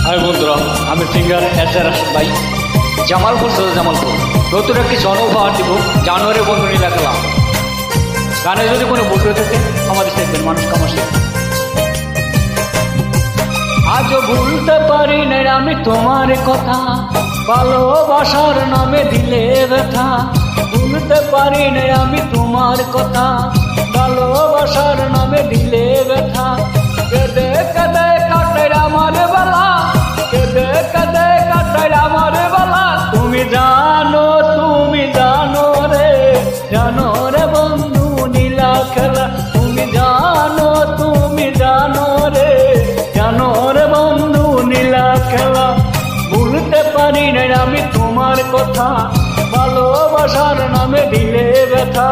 High বন্ধুরা, আমি singer S.R. Rashed ভাই, জামালপুর সদর জামালপুর। নতুন একটি জন উপহার দিব, জানুয়ারি বন্ধু নীলা খেলা। গানে যদি কোনো ভুল হয়ে থাকে আমাদের দেখবেন, মানুষ কামাসে। আজও ভুলতে পারি না আমি তোমার কথা, ভালোবাসার নামে দিলে ব্যথা। ভুলতে পারি না আমি তোমার কথা, ভালোবাসার নামে দিলে ব্যথা। কেঁদে কেঁদে কাটে আমার বেলা, কেঁদে কেঁদে কাটে আমার বেলা। তুমি জানো রে, জানো রে বন্ধু নীলা খেলা। তুমি জানো রে, জানো রে বন্ধু নীলা খেলা। ভুলতে পারি না আমি তোমার কথা, ভালোবাসার নামে দিলে ব্যথা।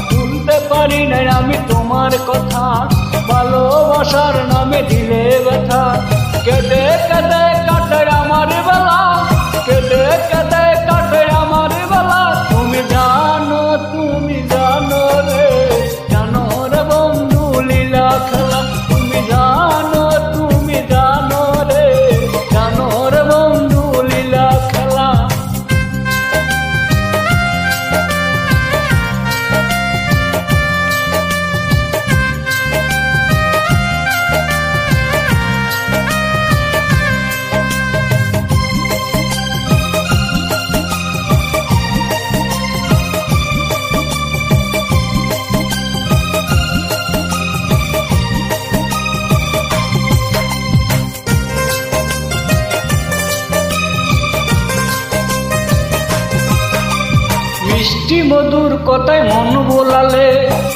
ভুলতে পারি না আমি তোমার কথা, ভালোবাসার নামে দিলে ব্যথা। কেঁদে কেঁদে কাটে আমার বেলা, কেঁদে কেঁদে কাটে আমার বেলা। তুমি জানো রে, জানো রে বন্ধু লীলা খেলা। তুমি জানো রে, জানো রে বন্ধু লীলা খেলা। মিষ্টি মধুর কথায় মন বোলালে,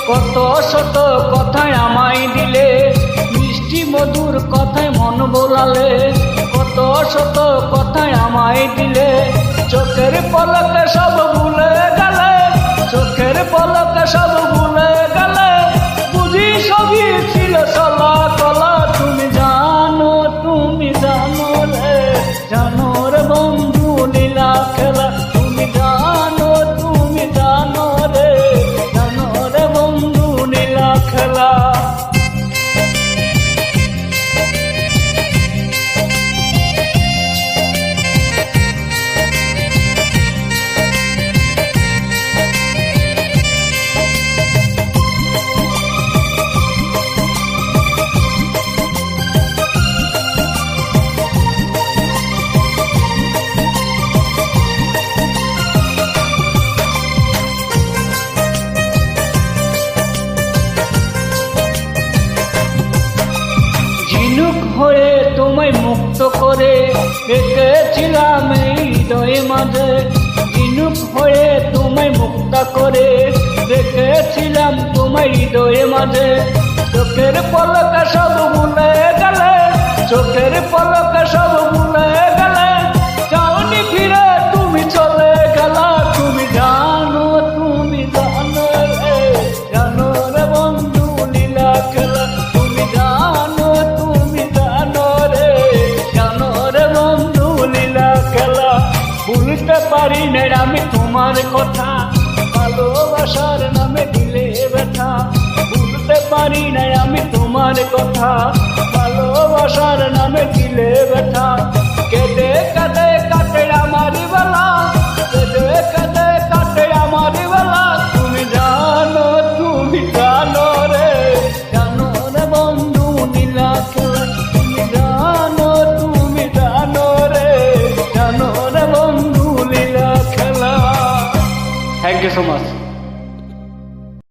কত শত কথায় আমায় দিলে। মিষ্টি মধুর কথায় মন বোলালে, কত শত কথায় আমায় দিলে। চোখের পলকে সব ভুলে গেলে, চোখের পলকে সব ভুলে গেলে। বুঝি সবই ছিল চলা কলা। তুমি জানো রে, জানো রে বন্ধু লীলা খেলা। তুমি জানো রে, জানো রে বন্ধু নীলা খেলা। ঝিনুক হয়ে তোমায় মুক্ত করে রেখেছিলাম এই হৃদয়ে মাঝে। ঝিনুক হয়ে তোমায় মুক্ত করে রেখেছিলাম তোমায় হৃদয়ে মাঝে। চোখের পলকে সব ভুলে গেলে, চোখের পলকে সব ভুলে গেলে। যাওনি ফিরে তুমি চলে গেলা। তুমি জানো রে, জানো রে বন্ধু লীলা খেলা। তুমি জানো রে, জানো রে বন্ধু লীলা খেলা। ভুলতে পারি না আমি তোমার কথা, ভালোবাসার নামে দিলে ব্যথা। ভুলতে পারি না আমি তোমার কথা, ভালোবাসার নামে দিলে ব্যথা। কেঁদে কেঁদে কাটে আমার বেলা, কেঁদে কেঁদে কাটে আমার বেলা। তুমি জানো রে, জানো রে বন্ধু নীলা খেলা। তুমি জানো রে, জানো রে বন্ধু লীলা খেলা। Thank you so much.